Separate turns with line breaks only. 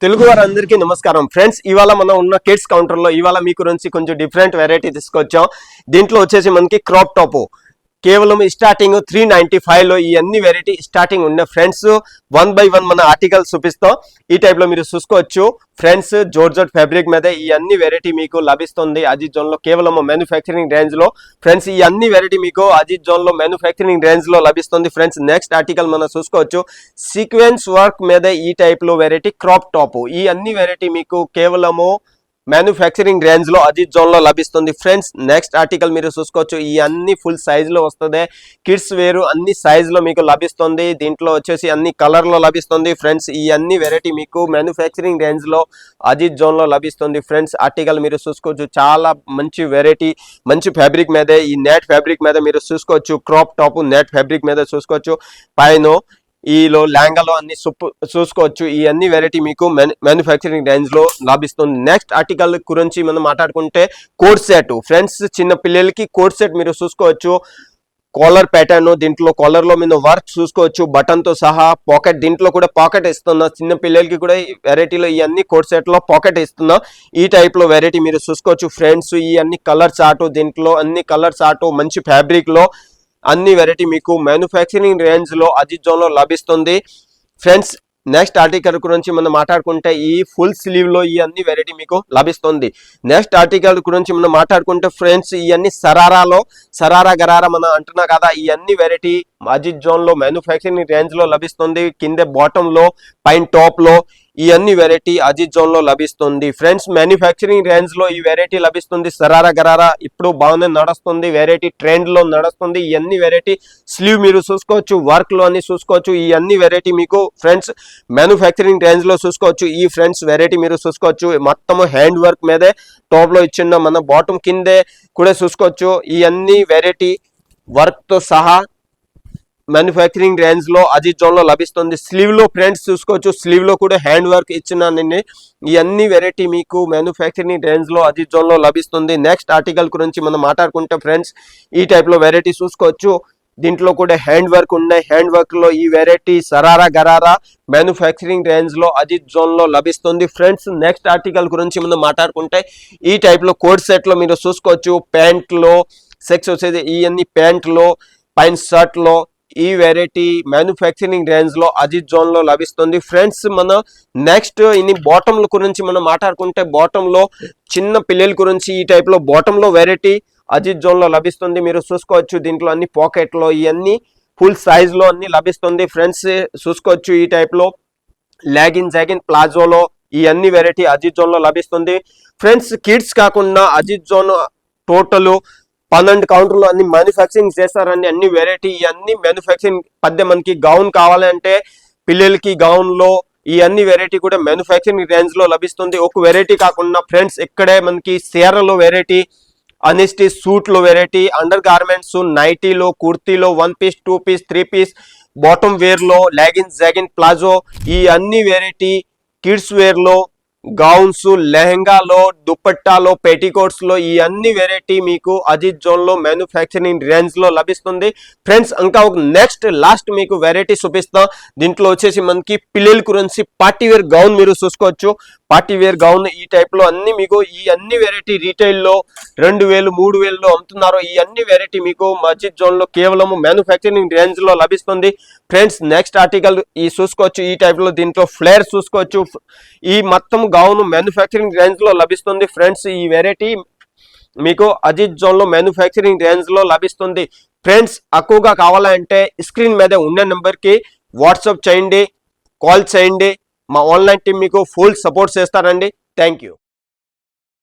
తెలుగు వారందరికీ నమస్కారం ఫ్రెండ్స్. ఇవాళ మనం ఉన్న కిడ్స్ కౌంటర్ లో ఇవాళ మీకు నుంచి కొంచెం డిఫరెంట్ వెరైటీ తీసుకొచ్చాం. దీంట్లో వచ్చేసి మనకి క్రాప్ టాప్ కేవలం స్టార్టింగ్ 395 లో ఈ అన్ని వెరైటీ స్టార్టింగ్ ఉండే ఫ్రెండ్స్. 1 by 1 మన ఆర్టికల్స్ చూపిస్తాం. ఈ టైప్ లో మీరు చూసుకోవచ్చు ఫ్రెండ్స్. జార్జెట్ ఫ్యాబ్రిక్ మీద ఈ అన్ని వెరైటీ మీకు లభిస్తుంది అజిత్ జోన్ లో కేవలం మ్యానుఫ్యాక్చరింగ్ రేంజ్ లో ఫ్రెండ్స్. ఈ అన్ని వెరైటీ మీకు అజిత్ జోన్ లో మ్యానుఫ్యాక్చరింగ్ రేంజ్ లో లభిస్తుంది ఫ్రెండ్స్. నెక్స్ట్ ఆర్టికల్ మనం చూసుకోవచ్చు సీక్వెన్స్ వర్క్ మీద ఈ టైప్ లో వెరైటీ క్రాప్ టాప్. ఈ అన్ని వెరైటీ మీకు కేవలము మ్యానుఫ్యాక్చరింగ్ రేంజ్ లో అజిత్ జోన్ లో లభిస్తుంది ఫ్రెండ్స్. నెక్స్ట్ ఆర్టికల్ మీరు చూసుకోవచ్చు ఈ అన్ని ఫుల్ సైజ్ లో వస్తుంది. కిడ్స్ వేరు అన్ని సైజ్ లో మీకు లభిస్తుంది. దీంట్లో వచ్చేసి అన్ని కలర్ లో లభిస్తుంది ఫ్రెండ్స్. ఈ అన్ని వెరైటీ మీకు మ్యానుఫ్యాక్చరింగ్ రేంజ్ లో అజిత్ జోన్ లో లభిస్తుంది ఫ్రెండ్స్. ఆర్టికల్ మీరు చూసుకోవచ్చు చాలా మంచి వెరైటీ, మంచి ఫ్యాబ్రిక్ మీద ఈ నెట్ ఫ్యాబ్రిక్ మీద మీరు చూసుకోవచ్చు. క్రాప్ టాప్ నెట్ ఫ్యాబ్రిక్ మీద చూసుకోవచ్చు. పైన ఈలో ల్యాంగాలో అన్ని చూసుకోవచ్చు. ఈ అన్ని వెరైటీ మీకు మ్యానుఫ్యాక్చరింగ్ రేంజ్ లో లభిస్తుంది. నెక్స్ట్ ఆర్టికల్ గురించి మనం మాట్లాడుకుంటే కోట్ సెట్ ఫ్రెండ్స్. చిన్న పిల్లలకి కోట్ సెట్ మీరు చూసుకోవచ్చు. కాలర్ ప్యాటర్న్, దీంట్లో కాలర్ లో మీరు వర్క్ చూసుకోవచ్చు బటన్ తో సహా. పాకెట్ దీంట్లో కూడా పాకెట్ ఇస్తున్నా. చిన్న పిల్లలకి కూడా ఈ వెరైటీలో ఈ అన్ని కోట్ సెట్ లో పాకెట్ ఇస్తున్నా. ఈ టైప్ లో వెరైటీ మీరు చూసుకోవచ్చు ఫ్రెండ్స్. ఈ అన్ని కలర్ చార్ట్, దీంట్లో అన్ని కలర్ చార్ట్ మంచి ఫ్యాబ్రిక్ లో అన్ని వెరైటీ మీకు మ్యానుఫ్యాక్చరింగ్ రేంజ్ లో అజిత్ జోన్ లో లభిస్తుంది ఫ్రెండ్స్. నెక్స్ట్ ఆర్టికల్ గురించి మనం మాట్లాడుకుంటే ఈ ఫుల్ స్లీవ్ లో ఈ అన్ని వెరైటీ మీకు లభిస్తుంది. నెక్స్ట్ ఆర్టికల్ గురించి మనం మాట్లాడుకుంటే ఫ్రెండ్స్ ఈ అన్ని సరారా గరారా మనం అంటున్నా కదా. ఈ అన్ని వెరైటీ అజిత్ జోన్ లో మ్యానుఫ్యాక్చరింగ్ రేంజ్ లో లభిస్తుంది. కింద బాటమ్ లో పైన టాప్ లో ఈ అన్ని వెరైటీ అజిత్ జోన్ లో లభిస్తుంది ఫ్రెండ్స్. మ్యానుఫ్యాక్చరింగ్ రేంజ్ లో ఈ వెరైటీ లభిస్తుంది. సరారా గరారా ఇప్పుడు బాగానే నడుస్తుంది వెరైటీ, ట్రెండ్ లో నడుస్తుంది. ఈ అన్ని వెరైటీ స్లీవ్ మీరు చూసుకోవచ్చు, వర్క్ లో అన్ని చూసుకోవచ్చు. ఈ అన్ని వెరైటీ మీకు ఫ్రెండ్స్ మ్యానుఫ్యాక్చరింగ్ రేంజ్ లో చూసుకోవచ్చు. ఈ ఫ్రెండ్స్ వెరైటీ మీరు చూసుకోవచ్చు మొత్తం హ్యాండ్ వర్క్ మీదే టాప్ లో ఇచ్చిన మన బాటమ్ కిందే కూడా చూసుకోవచ్చు. ఈ అన్ని వెరైటీ వర్క్ తో సహా మ్యానుఫ్యాక్చరింగ్ రేంజ్ లో అజిత్ జోన్ లో లభిస్తుంది. స్లీవ్ లో ఫ్రెండ్స్ చూసుకోవచ్చు, స్లీవ్ లో కూడా హ్యాండ్ వర్క్ ఇచ్చిన ఈ అన్ని వెరైటీ మీకు మ్యానుఫ్యాక్చరింగ్ రేంజ్ లో అజిత్ జోన్ లో లభిస్తుంది. నెక్స్ట్ ఆర్టికల్ గురించి మనం మాట్లాడుకుంటే ఫ్రెండ్స్ ఈ టైప్ లో వెరైటీ చూసుకోవచ్చు. దీంట్లో కూడా హ్యాండ్ వర్క్ ఉన్నాయి. హ్యాండ్ వర్క్ లో ఈ variety sharara gharara manufacturing range లో అజిత్ జోన్ లో లభిస్తుంది ఫ్రెండ్స్. నెక్స్ట్ ఆర్టికల్ గురించి మనం మాట్లాడుకుంటే ఈ టైప్ లో కోట్ సెట్ లో మీరు చూసుకోవచ్చు. ప్యాంట్ లో సెక్స్ వచ్చేది ఈ అన్ని ప్యాంట్ లో పైన షర్ట్ లో ఈ వెరైటీ మ్యానుఫ్యాక్చరింగ్ రేంజ్ లో అజిత్ జోన్ లో లభిస్తుంది ఫ్రెండ్స్. మన నెక్స్ట్ ఇన్ని బాటమ్ గురించి మనం మాట్లాడుకుంటే బాటమ్ లో చిన్న పిల్లల గురించి ఈ టైప్ లో బాటమ్ లో వెరైటీ అజిత్ జోన్ లో లభిస్తుంది. మీరు చూసుకోవచ్చు దీంట్లో అన్ని పాకెట్ లో ఇవన్నీ ఫుల్ సైజ్ లో అన్ని లభిస్తుంది ఫ్రెండ్స్. చూసుకోవచ్చు ఈ టైప్ లో లాగిన్ జాగిన్ ప్లాజోలో ఈ అన్ని వెరైటీ అజిత్ జోన్ లో లభిస్తుంది ఫ్రెండ్స్. కిడ్స్ కాకుండా అజిత్ జోన్ టోటల్ 12 కౌంటర్లో అన్ని మ్యానుఫ్యాక్చరింగ్ చేస్తారండి. అన్ని వెరైటీ ఈ అన్ని మ్యానుఫ్యాక్చరింగ్ మనకి గౌన్ కావాలంటే పిల్లలకి గౌన్ లో ఈ అన్ని వెరైటీ కూడా మ్యానుఫ్యాక్చరింగ్ రేంజ్ లో లభిస్తుంది. ఒక వెరైటీ కాకుండా ఫ్రెండ్స్ ఇక్కడే మనకి సీరలో వెరైటీ, అనిస్టీ సూట్ లో వెరైటీ, అండర్ గార్మెంట్స్, నైటీలో, కుర్తీలో, 1 piece 2 piece 3 piece bottom wear లో, లాగిన్ జాగిన్ ప్లాజో ఈ అన్ని వెరైటీ కిడ్స్ వేర్ లో, గౌన్స్, లెహంగాలో, దుపట్టాలో, పెటికోట్స్ లో ఈ అన్ని వెరైటీ మీకు అజిత్ జోన్ లో మ్యానుఫ్యాక్చరింగ్ రేంజ్ లో లభిస్తుంది ఫ్రెండ్స్. ఇంకా ఒక నెక్స్ట్ లాస్ట్ మీకు వెరైటీ చూపిస్తాం. దీంట్లో వచ్చేసి మనకి పిల్లల గురించి పార్టీ వేర్ గౌన్ మీరు చూసుకోవచ్చు. పార్టీ వేర్ గౌన్ ఈ టైప్ లో అన్ని మీకు ఈ అన్ని వెరైటీ రీటైల్ లో 2000 3000 లో అమ్ముతున్నారు. ఈ అన్ని వెరైటీ మీకు అజిత్ జోన్ లో కేవలం మ్యానుఫ్యాక్చరింగ్ రేంజ్ లో లభిస్తుంది ఫ్రెండ్స్. నెక్స్ట్ ఆర్టికల్ ఈ చూసుకోవచ్చు ఈ టైప్ లో దీంట్లో ఫ్లేర్ చూసుకోవచ్చు. ఈ మొత్తం గౌన్ మ్యానుఫ్యాక్చరింగ్ రేంజ్ లో లభిస్తుంది ఫ్రెండ్స్. ఈ వెరైటీ మీకు అజిత్ జోన్ లో మ్యానుఫ్యాక్చరింగ్ రేంజ్ లో లభిస్తుంది ఫ్రెండ్స్. ఎక్కువగా కావాలంటే స్క్రీన్ మీద ఉన్న నెంబర్ కి వాట్సాప్ చేయండి, కాల్ చేయండి. మా ఆన్లైన్ టీం మీకు ఫుల్ సపోర్ట్ చేస్తారండి. Thank you.